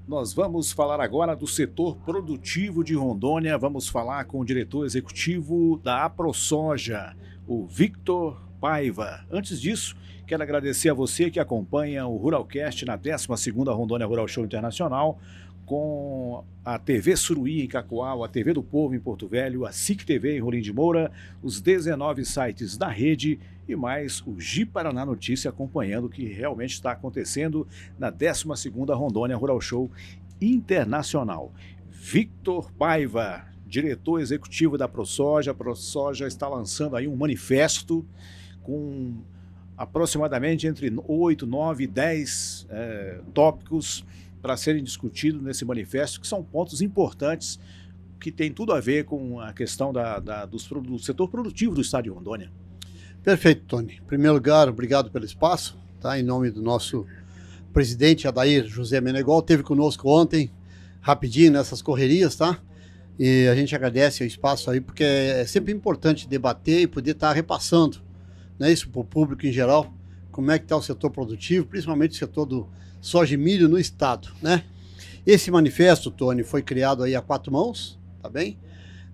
Nós vamos falar agora do setor produtivo de Rondônia. Vamos falar com o diretor executivo da AproSoja, o Victor Paiva. Antes disso, quero agradecer a você que acompanha o Ruralcast na 12ª Rondônia Rural Show Internacional, com a TV Suruí em Cacoal, a TV do Povo em Porto Velho, a SIC TV em Rolim de Moura, os 19 sites da rede e mais o Gi Paraná Notícia acompanhando o que realmente está acontecendo na 12ª Rondônia Rural Show Internacional. Victor Paiva, diretor executivo da AproSoja. A AproSoja está lançando aí um manifesto com aproximadamente entre 8, 9 e 10 tópicos para serem discutidos nesse manifesto, que são pontos importantes que tem tudo a ver com a questão do setor produtivo do estado de Rondônia. Perfeito, Tony. Em primeiro lugar, obrigado pelo espaço, tá? Em nome do nosso presidente Adair José Menegol, esteve conosco ontem, rapidinho nessas correrias, tá? E a gente agradece o espaço aí, porque é sempre importante debater e poder estar repassando, né, isso para o público em geral, como é que está o setor produtivo, principalmente o setor do soja e milho no estado, né? Esse manifesto, Tony, foi criado aí a 4 mãos, tá bem?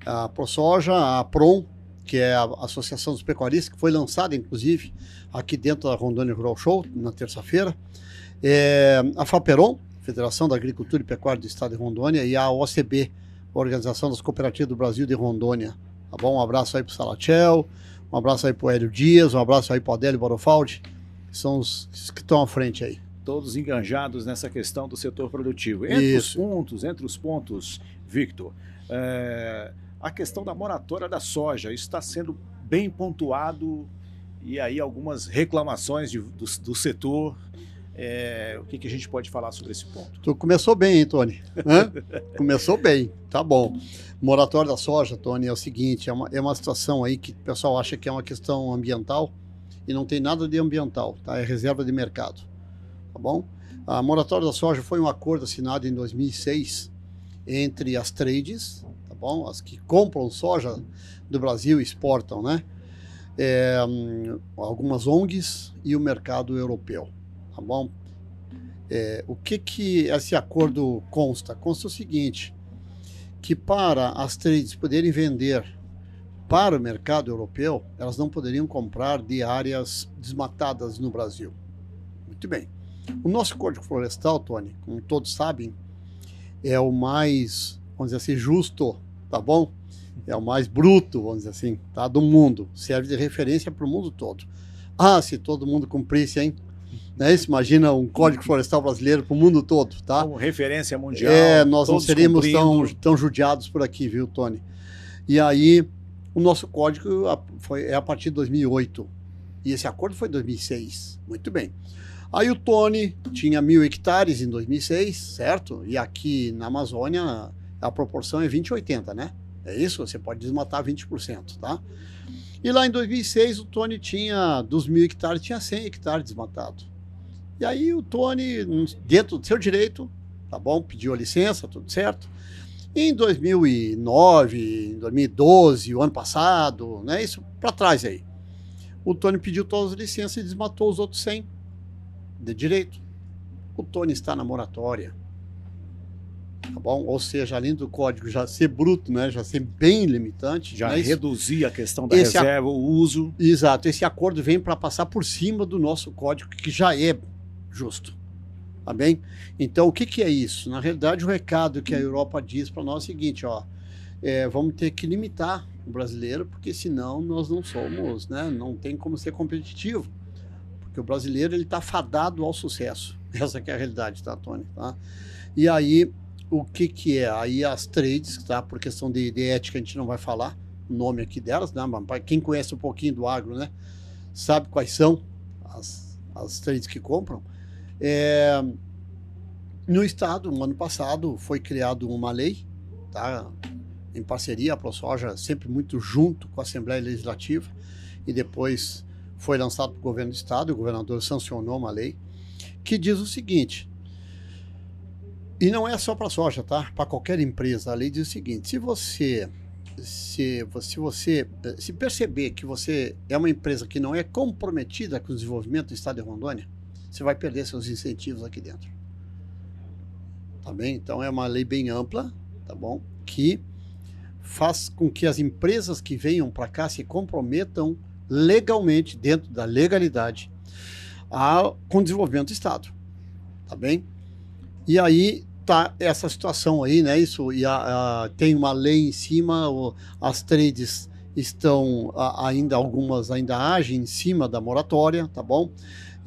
A AproSoja, a APRON, que é a Associação dos Pecuaristas, que foi lançada, inclusive, aqui dentro da Rondônia Rural Show, na terça-feira, a FAPERON, Federação da Agricultura e Pecuária do Estado de Rondônia, e a OCB, Organização das Cooperativas do Brasil de Rondônia, tá bom? Um abraço aí para o Salatiel, um abraço aí para o Hélio Dias, um abraço aí para o Adélio Barofaldi, que são os que estão à frente aí. Todos enganjados nessa questão do setor produtivo. Entre os pontos, Victor, a questão da moratória da soja está sendo bem pontuado e aí algumas reclamações do setor. O que a gente pode falar sobre esse ponto? Tu começou bem, hein, Tony? Começou bem, tá bom. Moratória da soja, Tony, é o seguinte, é uma situação aí que o pessoal acha que é uma questão ambiental e não tem nada de ambiental, tá? É reserva de mercado, tá bom? A moratória da soja foi um acordo assinado em 2006 entre as trades, tá bom? As que compram soja do Brasil e exportam, né? Algumas ONGs e o mercado europeu, tá bom? O que esse acordo consta? Consta o seguinte, que para as trades poderem vender para o mercado europeu, elas não poderiam comprar de áreas desmatadas no Brasil. Muito bem. O nosso Código Florestal, Tony, como todos sabem, é o mais, vamos dizer assim, justo, tá bom? É o mais bruto, vamos dizer assim, tá? Do mundo. Serve de referência para o mundo todo. Ah, se todo mundo cumprisse, hein? Né? Imagina um Código Florestal brasileiro para o mundo todo, tá? Como referência mundial. Nós não seríamos tão judiados por aqui, viu, Tony? E aí, o nosso código é a partir de 2008. E esse acordo foi em 2006. Muito bem. Aí o Tony tinha 1.000 hectares em 2006, certo? E aqui na Amazônia a proporção é 20-80, né? É isso? Você pode desmatar 20%, tá? E lá em 2006 o Tony tinha, dos 1.000 hectares, tinha 100 hectares desmatados. E aí o Tony, dentro do seu direito, tá bom? Pediu a licença, tudo certo. E em 2009, em 2012, o ano passado, né? Isso para trás aí. O Tony pediu todas as licenças e desmatou os outros 100 de direito. O Tony está na moratória, tá bom? Ou seja, além do código já ser bruto, né, já ser bem limitante, já, né, reduzir a questão da reserva, o uso. Exato, esse acordo vem para passar por cima do nosso código, que já é justo, tá bem? Então, o que é isso? Na realidade, o recado que a Europa diz para nós é o seguinte, ó, vamos ter que limitar o brasileiro, porque senão nós não somos, né, não tem como ser competitivo. Porque o brasileiro ele está fadado ao sucesso. Essa que é a realidade, tá, Tony? Tá? E aí, o que é? Aí as trades, tá? Por questão de ética, a gente não vai falar o nome aqui delas, né? Mas quem conhece um pouquinho do agro, né? Sabe quais são as trades que compram. No estado, no ano passado, foi criada uma lei, tá? Em parceria, a AproSoja sempre muito junto com a Assembleia Legislativa, e depois foi lançado para o governo do estado, o governador sancionou uma lei que diz o seguinte, e não é só para a soja, tá? Para qualquer empresa, a lei diz o seguinte, se perceber que você é uma empresa que não é comprometida com o desenvolvimento do estado de Rondônia, você vai perder seus incentivos aqui dentro. tá bem? Então é uma lei bem ampla, tá bom? Que faz com que as empresas que venham para cá se comprometam legalmente, dentro da legalidade, com o desenvolvimento do Estado, tá bem? E aí tá essa situação aí, né? Isso, e tem uma lei em cima, as trades estão ainda, algumas ainda agem em cima da moratória, tá bom?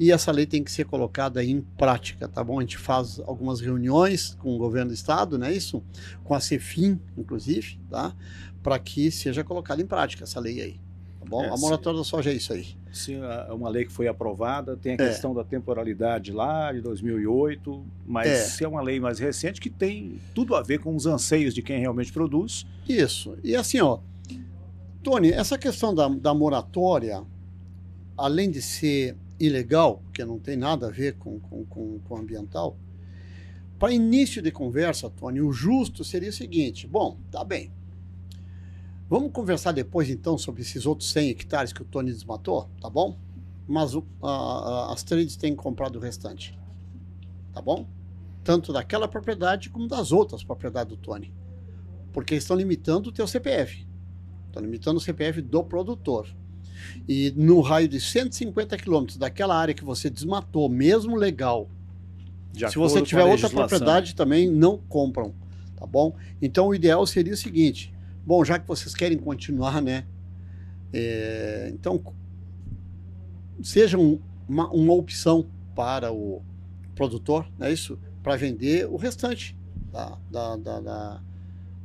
E essa lei tem que ser colocada em prática, tá bom? A gente faz algumas reuniões com o governo do estado, né? Isso, com a Cefim, inclusive, tá? Para que seja colocada em prática essa lei aí, tá bom? A moratória da soja é isso aí. Sim, é uma lei que foi aprovada, tem a questão da temporalidade lá, de 2008, mas se é uma lei mais recente que tem tudo a ver com os anseios de quem realmente produz. Isso, e assim, ó, Tony, essa questão da moratória, além de ser ilegal, porque não tem nada a ver com o ambiental, para início de conversa, Tony, o justo seria o seguinte: bom, tá bem, vamos conversar depois então sobre esses outros 100 hectares que o Tony desmatou, tá bom? Mas as trades têm comprado o restante, tá bom? Tanto daquela propriedade como das outras propriedades do Tony, porque estão limitando o teu CPF, estão limitando o CPF do produtor. E no raio de 150 quilômetros daquela área que você desmatou, mesmo legal, se você tiver outra propriedade também, não compram, tá bom? Então o ideal seria o seguinte: bom, já que vocês querem continuar, né? Então, seja uma opção para o produtor, é isso? Para vender o restante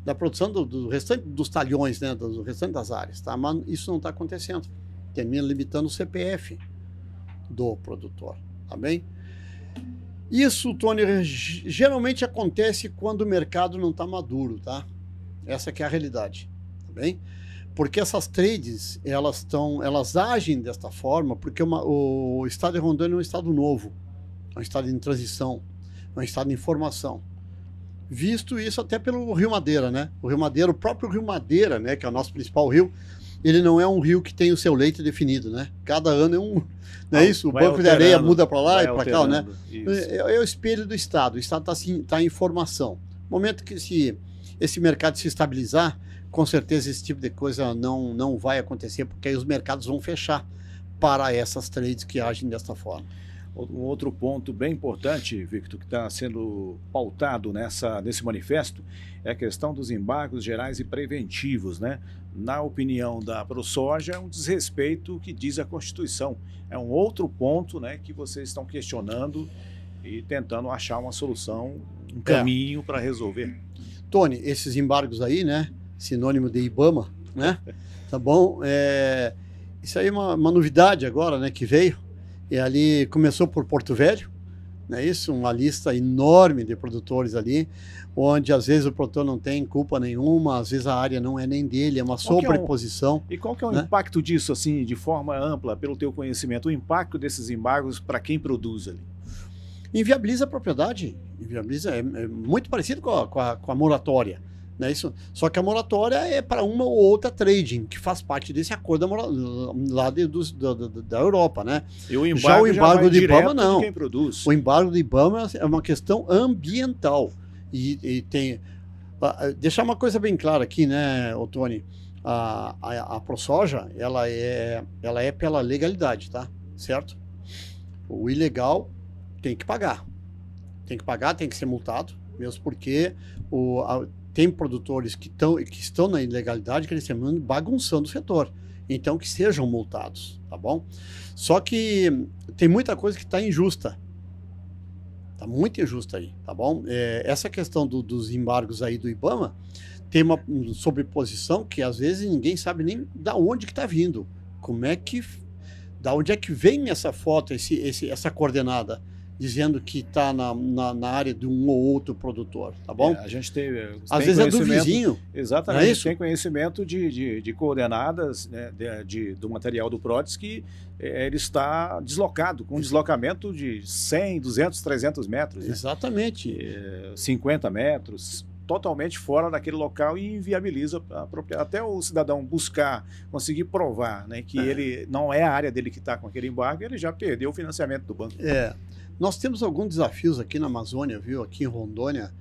da produção do restante dos talhões, né? Do restante das áreas, tá? Mas isso não está acontecendo. Termina limitando o CPF do produtor, tá bem? Isso, Tony, geralmente acontece quando o mercado não está maduro, tá? Essa que é a realidade, tá bem? Porque essas trades, elas agem desta forma porque o estado de Rondônia é um estado novo, é um estado em transição, é um estado em formação. Visto isso até pelo Rio Madeira, né? O próprio Rio Madeira, né, que é o nosso principal rio, ele não é um rio que tem o seu leito definido, né? Cada ano é um, não é isso? O banco de areia muda para lá e para cá, né? É o espelho do estado. O estado tá em formação. No momento que esse mercado se estabilizar, com certeza esse tipo de coisa não vai acontecer, porque aí os mercados vão fechar para essas trades que agem dessa forma. Um outro ponto bem importante, Victor, que está sendo pautado nesse manifesto, é a questão dos embargos gerais e preventivos, né? Na opinião da ProSoja, é um desrespeito que diz a Constituição. É um outro ponto, né, que vocês estão questionando e tentando achar uma solução, um caminho para resolver. Tony, esses embargos aí, né, sinônimo de IBAMA, né, tá bom? Isso aí é uma novidade agora, né, que veio. E ali começou por Porto Velho, né, isso, uma lista enorme de produtores ali, onde às vezes o produtor não tem culpa nenhuma, às vezes a área não é nem dele, é uma sobreposição. E qual que é o impacto disso, assim, de forma ampla, pelo teu conhecimento, o impacto desses embargos para quem produz ali? Inviabiliza a propriedade, é muito parecido com a moratória. Né, isso, só que a moratória é para uma ou outra trading, que faz parte desse acordo lá da Europa, né? E o embargo do IBAMA não. De quem produz. O embargo do IBAMA é uma questão ambiental. E tem... Deixar uma coisa bem clara aqui, né, Tony? A ProSoja, ela é pela legalidade, tá? Certo? O ilegal tem que pagar. Tem que ser multado, mesmo porque tem produtores que estão na ilegalidade, que eles estão bagunçando o setor. Então, que sejam multados, tá bom? Só que tem muita coisa que está injusta. Está muito injusta aí, tá bom? Essa questão dos embargos aí do IBAMA tem uma sobreposição que às vezes ninguém sabe nem da onde que está vindo. Da onde é que vem essa foto, essa coordenada? Dizendo que está na área de um ou outro produtor, tá bom? A gente tem às vezes é do vizinho. Exatamente, a gente tem conhecimento de coordenadas, né, do material do PRODES que ele está deslocado, com um deslocamento de 100, 200, 300 metros. Né? Exatamente. 50 metros, totalmente fora daquele local e inviabiliza até o cidadão conseguir provar, né, que ele não é a área dele que está com aquele embargo, ele já perdeu o financiamento do banco. Nós temos alguns desafios aqui na Amazônia, viu? Aqui em Rondônia,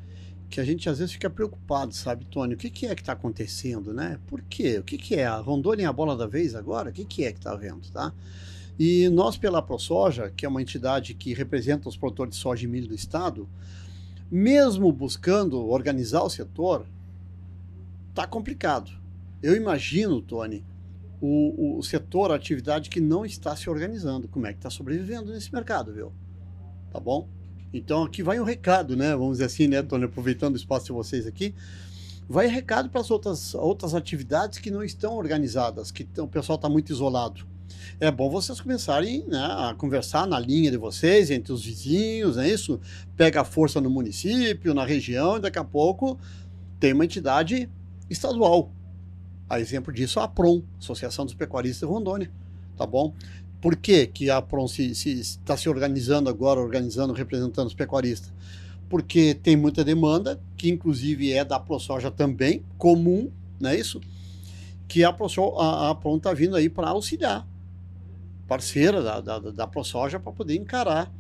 que a gente às vezes fica preocupado, sabe, Tony? O que é que está acontecendo, né? Por quê? O que é? A Rondônia é a bola da vez agora? O que é que está havendo, tá? E nós, pela ProSoja, que é uma entidade que representa os produtores de soja e milho do estado, mesmo buscando organizar o setor, está complicado. Eu imagino, Tony, o setor, a atividade que não está se organizando, como é que está sobrevivendo nesse mercado, viu? Tá bom? Então aqui vai um recado, né? Vamos dizer assim, né, Tony, aproveitando o espaço de vocês aqui, vai recado para as outras atividades que não estão organizadas, que o pessoal está muito isolado. É bom vocês começarem, né, a conversar na linha de vocês, entre os vizinhos, é isso? Pega a força no município, na região, e daqui a pouco tem uma entidade estadual. A exemplo disso, a APRON, Associação dos Pecuaristas de Rondônia, tá bom? Por que que a APRON está se organizando agora, representando os pecuaristas? Porque tem muita demanda, que inclusive é da ProSoja também, comum, não é isso? Que a APRON está vindo aí para auxiliar, parceira da ProSoja, para poder encarar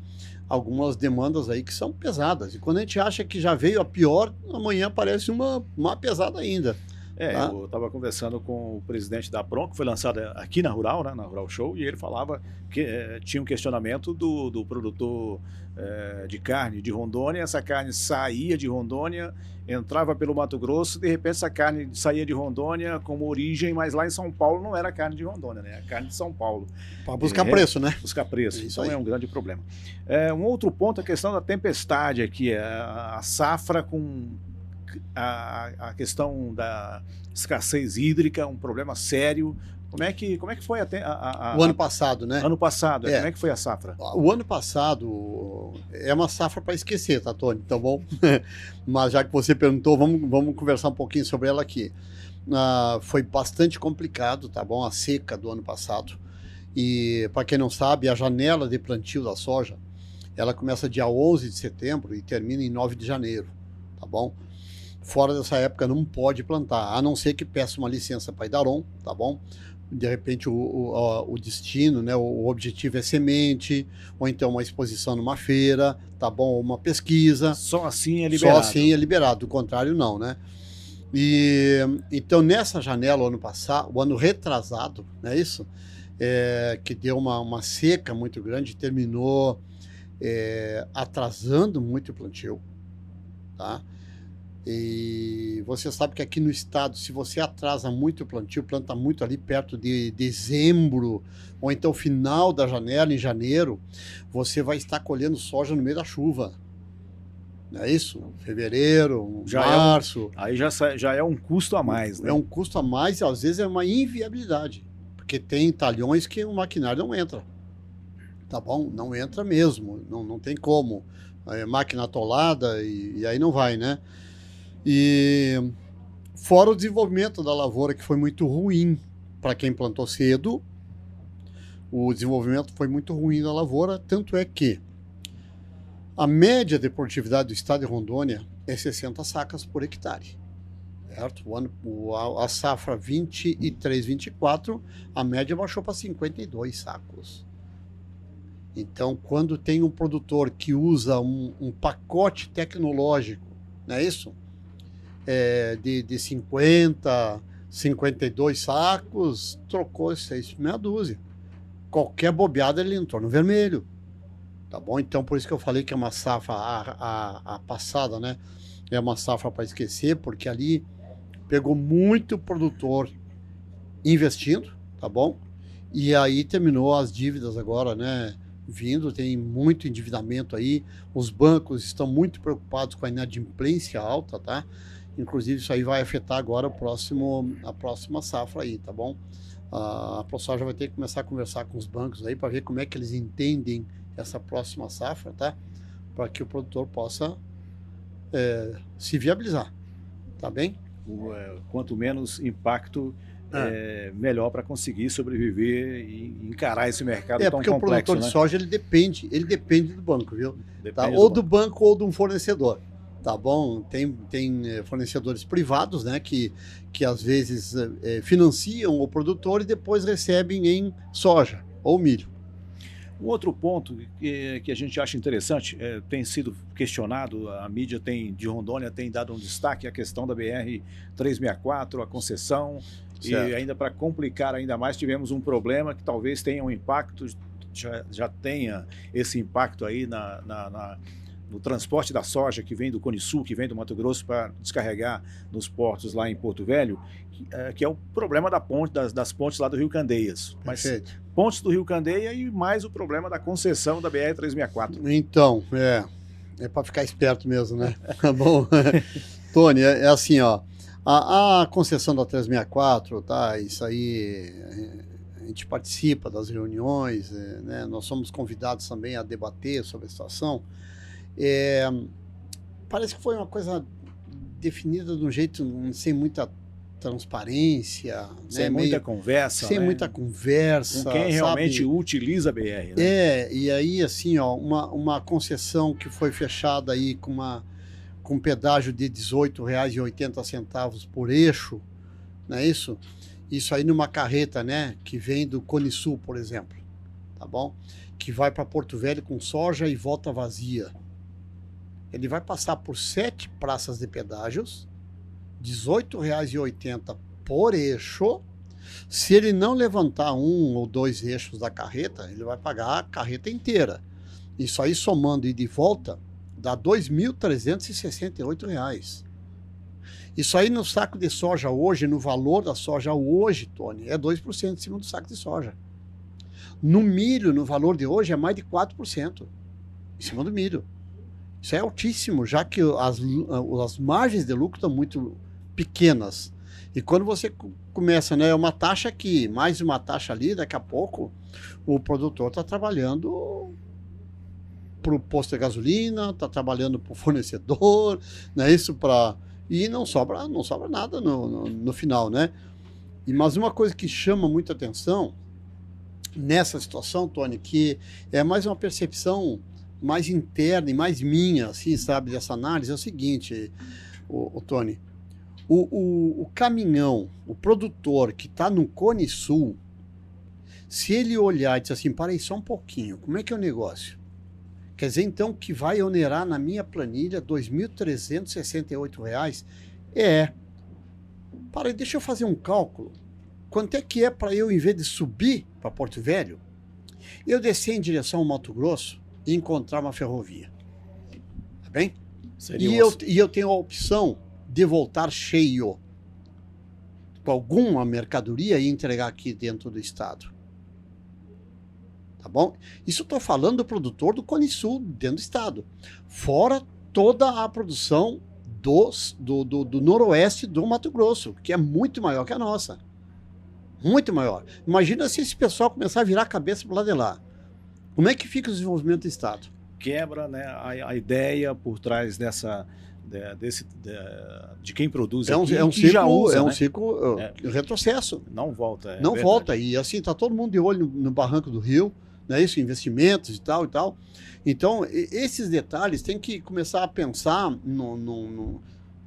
algumas demandas aí que são pesadas. E quando a gente acha que já veio a pior, amanhã aparece uma pesada ainda. Tá? Eu estava conversando com o presidente da APRON, que foi lançada aqui na Rural, né, na Rural Show, e ele falava que tinha um questionamento do produtor de carne de Rondônia. Essa carne saía de Rondônia, entrava pelo Mato Grosso, de repente essa carne saía de Rondônia como origem, mas lá em São Paulo não era carne de Rondônia, né? A carne de São Paulo. Para buscar preço, né? Buscar preço, isso então aí. É um grande problema. Um outro ponto é a questão da tempestade aqui, a safra com a questão da escassez hídrica, um problema sério. Como é que foi o ano passado, né? Ano passado, como é que foi a safra? O ano passado é uma safra para esquecer, tá, Tony? Tá bom? Mas já que você perguntou, vamos conversar um pouquinho sobre ela aqui. Foi bastante complicado, tá bom? A seca do ano passado. E, para quem não sabe, a janela de plantio da soja, ela começa dia 11 de setembro e termina em 9 de janeiro, tá bom? Fora dessa época não pode plantar, a não ser que peça uma licença para Idaron, tá bom? De repente o destino, né, o objetivo é semente, ou então uma exposição numa feira, tá bom? Ou uma pesquisa. Só assim é liberado. Só assim é liberado, do contrário não, né? E então nessa janela, o ano passado, o ano retrasado, não é isso? Que deu uma seca muito grande, terminou atrasando muito o plantio, tá? E você sabe que aqui no estado, se você atrasa muito o plantio, planta muito ali perto de dezembro, ou então final da janela, em janeiro, você vai estar colhendo soja no meio da chuva. Não é isso? Fevereiro, março. Aí já é um custo a mais, né? É um custo a mais e às vezes é uma inviabilidade, porque tem talhões que o maquinário não entra. Tá bom? Não entra mesmo, não tem como. Máquina atolada e aí não vai, né? E fora o desenvolvimento da lavoura, que foi muito ruim para quem plantou cedo, o desenvolvimento foi muito ruim da lavoura, tanto é que a média de produtividade do estado de Rondônia é 60 sacas por hectare, certo? A safra 23, 24, a média baixou para 52 sacos. Então, quando tem um produtor que usa um pacote tecnológico, não é isso? De 50, 52 sacos, trocou 6 por meia dúzia. Qualquer bobeada ele entrou no vermelho. Tá bom? Então, por isso que eu falei que é uma safra, a passada, né? É uma safra para esquecer, porque ali pegou muito produtor investindo, tá bom? E aí terminou as dívidas agora, né? Vindo, tem muito endividamento aí. Os bancos estão muito preocupados com a inadimplência alta, tá? Inclusive, isso aí vai afetar agora a próxima safra aí, tá bom? A ProSoja vai ter que começar a conversar com os bancos aí para ver como é que eles entendem essa próxima safra, tá? Para que o produtor possa se viabilizar, tá bem? Quanto menos impacto, melhor para conseguir sobreviver e encarar esse mercado tão complexo. Porque o produtor de soja, ele depende do banco, viu? Tá? Ou do banco ou de um fornecedor. Tá bom? Tem fornecedores privados, né, que às vezes financiam o produtor e depois recebem em soja ou milho. Um outro ponto que a gente acha interessante, tem sido questionado, a mídia de Rondônia tem dado um destaque à questão da BR-364, a concessão, certo. E ainda para complicar ainda mais, tivemos um problema que talvez tenha um impacto, já tenha esse impacto aí no transporte da soja que vem do Cone Sul, que vem do Mato Grosso para descarregar nos portos lá em Porto Velho, que é o problema da ponte, das pontes lá do Rio Candeias. Mas perfeito. Pontes do Rio Candeia e mais o problema da concessão da BR-364. Então, é para ficar esperto mesmo, né? Tá bom? Tony, é assim, ó, a concessão da 364, tá? Isso aí, a gente participa das reuniões, né? Nós somos convidados também a debater sobre a situação. Parece que foi uma coisa definida de um jeito sem muita transparência, sem muita conversa, sem muita conversa, com quem realmente utiliza a BR, né? E aí assim, ó, uma concessão que foi fechada aí com pedágio de R$18,80 por eixo, não é isso? Isso aí numa carreta, né, que vem do Cone Sul, por exemplo, tá bom? Que vai para Porto Velho com soja e volta vazia. Ele vai passar por 7 praças de pedágios, R$18,80 por eixo. Se ele não levantar 1 ou 2 eixos da carreta, ele vai pagar a carreta inteira. Isso aí somando ida e volta, dá R$2.368. Isso aí no saco de soja hoje, no valor da soja hoje, Tony, é 2% em cima do saco de soja. No milho, no valor de hoje, é mais de 4% em cima do milho. Isso é altíssimo, já que as margens de lucro estão muito pequenas. E quando você começa, né, uma taxa aqui, mais uma taxa ali, daqui a pouco o produtor está trabalhando para o posto de gasolina, está trabalhando para o fornecedor, né, isso para... E não sobra nada no final, né? Mas uma coisa que chama muita atenção nessa situação, Tony, que é mais uma percepção mais interna e mais minha, assim, sabe, dessa análise, é o seguinte, Tony, o caminhão, o produtor que está no Cone Sul, se ele olhar e dizer assim, para aí só um pouquinho, como é que é o negócio? Quer dizer, então, que vai onerar na minha planilha R$2.368? Para aí, deixa eu fazer um cálculo. Quanto é que é para eu, em vez de subir para Porto Velho, eu descer em direção ao Mato Grosso e encontrar uma ferrovia? Tá bem? E eu tenho a opção de voltar cheio com alguma mercadoria e entregar aqui dentro do estado. Tá bom? Isso eu estou falando do produtor do Cone Sul dentro do estado. Fora toda a produção do noroeste do Mato Grosso, que é muito maior que a nossa. Muito maior. Imagina se esse pessoal começar a virar a cabeça para lá de lá. Como é que fica o desenvolvimento do estado? Quebra, né, a ideia por trás de quem produz aqui, é um que ciclo, já usa, um ciclo retrocesso. Não volta. Não volta. E assim, está todo mundo de olho no Barranco do Rio, né, isso, investimentos e tal e tal. Então, esses detalhes tem que começar a pensar no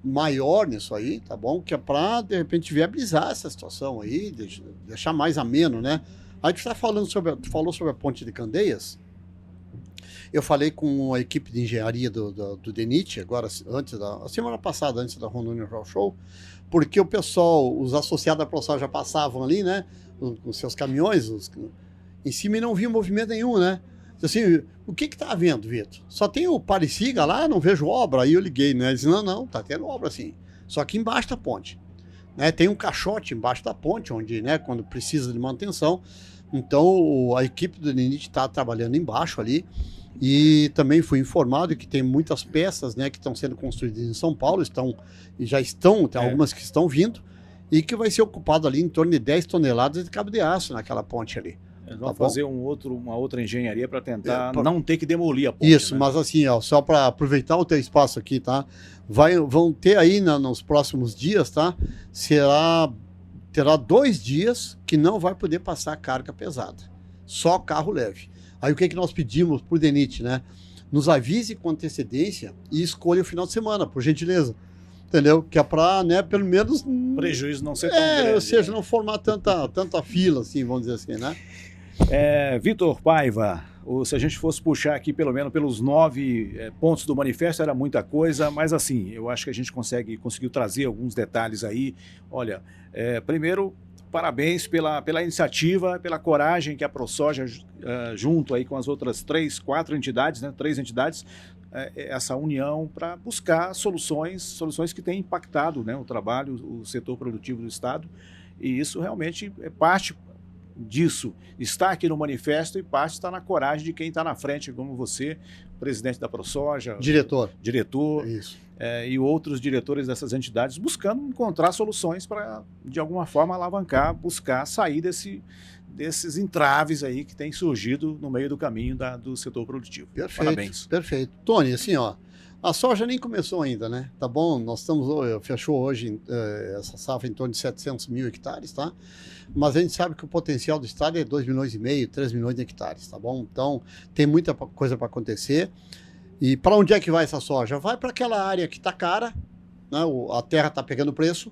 maior nisso aí, tá bom? Que é para, de repente, viabilizar essa situação aí, deixar mais ameno, né? Aí tu falou sobre a ponte de Candeias. Eu falei com a equipe de engenharia do DENIT, agora, a semana passada, antes da Rondônia Rural Show, porque o pessoal, os associados da ProSoja já passavam ali, né, com seus caminhões, em cima e não via movimento nenhum, né? Assim, o que tá havendo, Vitor? Só tem o Pareciga lá, não vejo obra. Aí eu liguei, né? Ele disse, não, tá tendo obra sim. Só que embaixo da ponte. Né? Tem um caixote embaixo da ponte, onde, né, quando precisa de manutenção. Então, a equipe do DENIT está trabalhando embaixo ali. E também fui informado que tem muitas peças, né, que estão sendo construídas em São Paulo, tem algumas que estão vindo, e que vai ser ocupado ali em torno de 10 toneladas de cabo de aço naquela ponte ali. Eles vão fazer uma outra engenharia para tentar não ter que demolir a ponte. Isso, né? Mas assim, ó, só para aproveitar o teu espaço aqui, tá? Vão ter aí nos próximos dias, tá? Terá 2 dias que não vai poder passar carga pesada. Só carro leve. Aí o que nós pedimos pro DENIT, né? Nos avise com antecedência e escolha o final de semana, por gentileza. Entendeu? Que é para, né, pelo menos... Prejuízo não ser tão grande. Ou seja, não formar tanta fila, assim, vamos dizer assim, né? Vitor Paiva, se a gente fosse puxar aqui pelo menos pelos 9 pontos do manifesto, era muita coisa, mas assim, eu acho que a gente conseguiu trazer alguns detalhes aí. Olha, primeiro, parabéns pela iniciativa, pela coragem que a ProSoja, junto aí com as outras 3 entidades, né, 3 entidades, essa união para buscar soluções que têm impactado, né, o trabalho, o setor produtivo do Estado, e isso realmente é parte disso, está aqui no manifesto, e parte está na coragem de quem está na frente, como você, presidente da ProSoja, diretor, Isso. E outros diretores dessas entidades, buscando encontrar soluções para, de alguma forma, alavancar, buscar sair desses entraves aí que têm surgido no meio do caminho do setor produtivo. Perfeito, parabéns. Perfeito. Tony, assim, ó, a soja nem começou ainda, né? Tá bom, fechou hoje essa safra em torno de 700 mil hectares, tá? Mas a gente sabe que o potencial do estado é 2,5 milhões, 3 milhões de hectares, tá bom? Então, tem muita coisa para acontecer. E para onde é que vai essa soja? Vai para aquela área que está cara, né? A terra está pegando preço,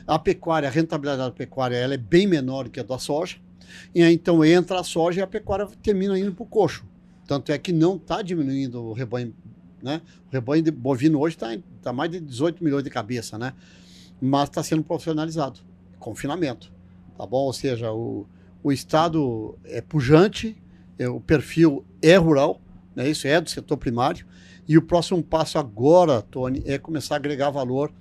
a pecuária, a rentabilidade da pecuária, ela é bem menor do que a da soja, e aí, então entra a soja e a pecuária termina indo para o coxo. Tanto é que não está diminuindo o rebanho, né? O rebanho de bovino hoje está mais de 18 milhões de cabeça, né? Mas está sendo profissionalizado, confinamento, tá bom? Ou seja, o estado é pujante, o perfil é rural, né? Isso é do setor primário, e o próximo passo agora, Tony, é começar a agregar valor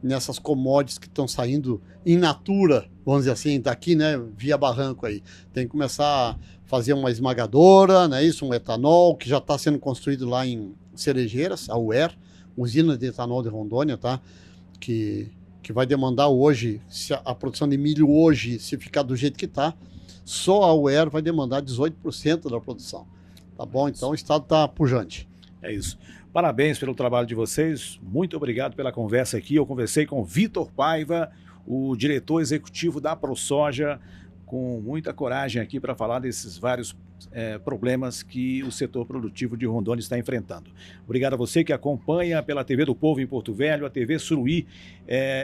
nessas commodities que estão saindo in natura, vamos dizer assim, daqui, né, via barranco aí. Tem que começar a fazer uma esmagadora, né, isso, um etanol, que já está sendo construído lá em Cerejeiras, a UER, usina de etanol de Rondônia, tá? Que vai demandar hoje, se a produção de milho hoje, se ficar do jeito que está, só a UER vai demandar 18% da produção. Tá bom? Então o estado está pujante. É isso. Parabéns pelo trabalho de vocês. Muito obrigado pela conversa aqui. Eu conversei com Vitor Paiva, o diretor executivo da ProSoja, com muita coragem aqui para falar desses vários problemas que o setor produtivo de Rondônia está enfrentando. Obrigado a você que acompanha pela TV do Povo em Porto Velho, a TV Suruí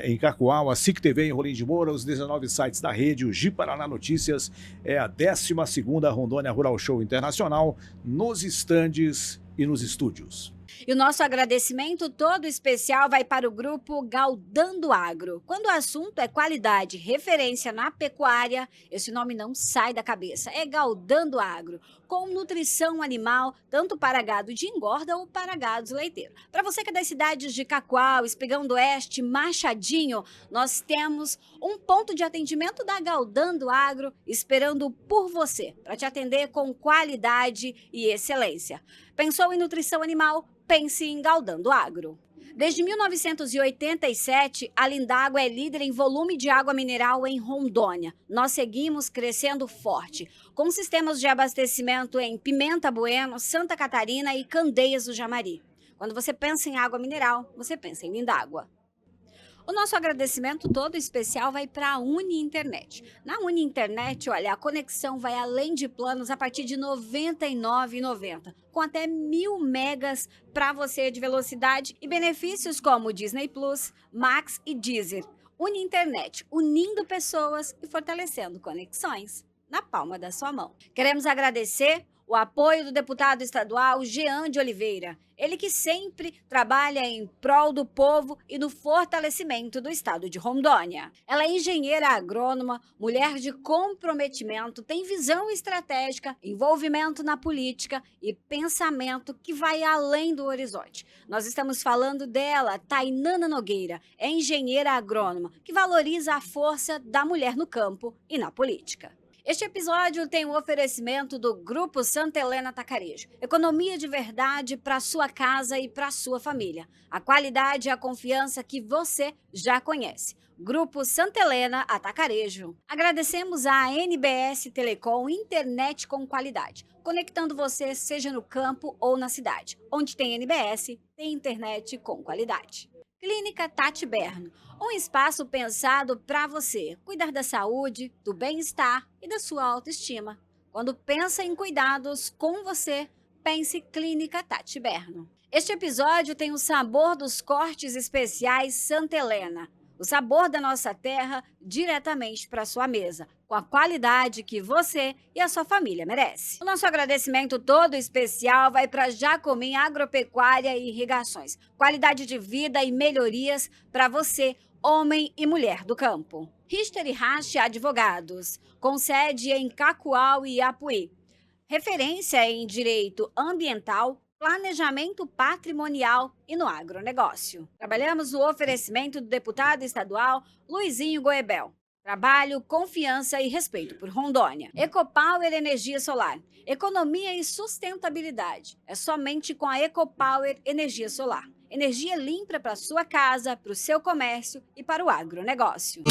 em Cacoal, a SIC TV em Rolim de Moura, os 19 sites da rede, o Gi Paraná Notícias, a 12ª Rondônia Rural Show Internacional, nos estandes e nos estúdios. E o nosso agradecimento todo especial vai para o grupo Galdando Agro. Quando o assunto é qualidade, referência na pecuária, esse nome não sai da cabeça. É Galdando Agro, com nutrição animal, tanto para gado de engorda ou para gados leiteiros. Para você que é das cidades de Cacoal, Espigão do Oeste, Machadinho, nós temos um ponto de atendimento da Galdando Agro esperando por você, para te atender com qualidade e excelência. Pensou em nutrição animal? Pense em Galdando Agro. Desde 1987, a Lindágua é líder em volume de água mineral em Rondônia. Nós seguimos crescendo forte, com sistemas de abastecimento em Pimenta Bueno, Santa Catarina e Candeias do Jamari. Quando você pensa em água mineral, você pensa em Lindágua. O nosso agradecimento todo especial vai para a Uni Internet. Na Uni Internet, olha, a conexão vai além de planos a partir de R$ 99,90, com até 1.000 megas para você de velocidade e benefícios como Disney Plus, Max e Deezer. Uni Internet, unindo pessoas e fortalecendo conexões na palma da sua mão. Queremos agradecer o apoio do deputado estadual Jean de Oliveira, ele que sempre trabalha em prol do povo e no fortalecimento do estado de Rondônia. Ela é engenheira agrônoma, mulher de comprometimento, tem visão estratégica, envolvimento na política e pensamento que vai além do horizonte. Nós estamos falando dela, Tainana Nogueira, é engenheira agrônoma que valoriza a força da mulher no campo e na política. Este episódio tem um oferecimento do Grupo Santa Helena Atacarejo. Economia de verdade para sua casa e para sua família. A qualidade e a confiança que você já conhece. Grupo Santa Helena Atacarejo. Agradecemos a NBS Telecom Internet com qualidade, conectando você seja no campo ou na cidade. Onde tem NBS, tem internet com qualidade. Clínica Tati Berno, um espaço pensado para você cuidar da saúde, do bem-estar e da sua autoestima. Quando pensa em cuidados com você, pense Clínica Tati Berno. Este episódio tem o sabor dos cortes especiais Santa Helena. o sabor da nossa terra diretamente para sua mesa, com a qualidade que você e a sua família merece. O nosso agradecimento todo especial vai para Jacomim Agropecuária e Irrigações. Qualidade de vida e melhorias para você, homem e mulher do campo. Richter e Rache Advogados, com sede em Cacoal e Apuí. Referência em direito ambiental, planejamento patrimonial e no agronegócio. Trabalhamos no oferecimento do deputado estadual Luizinho Goebel. Trabalho, confiança e respeito por Rondônia. EcoPower Energia Solar. Economia e sustentabilidade. É somente com a EcoPower Energia Solar. Energia limpa para sua casa, para o seu comércio e para o agronegócio.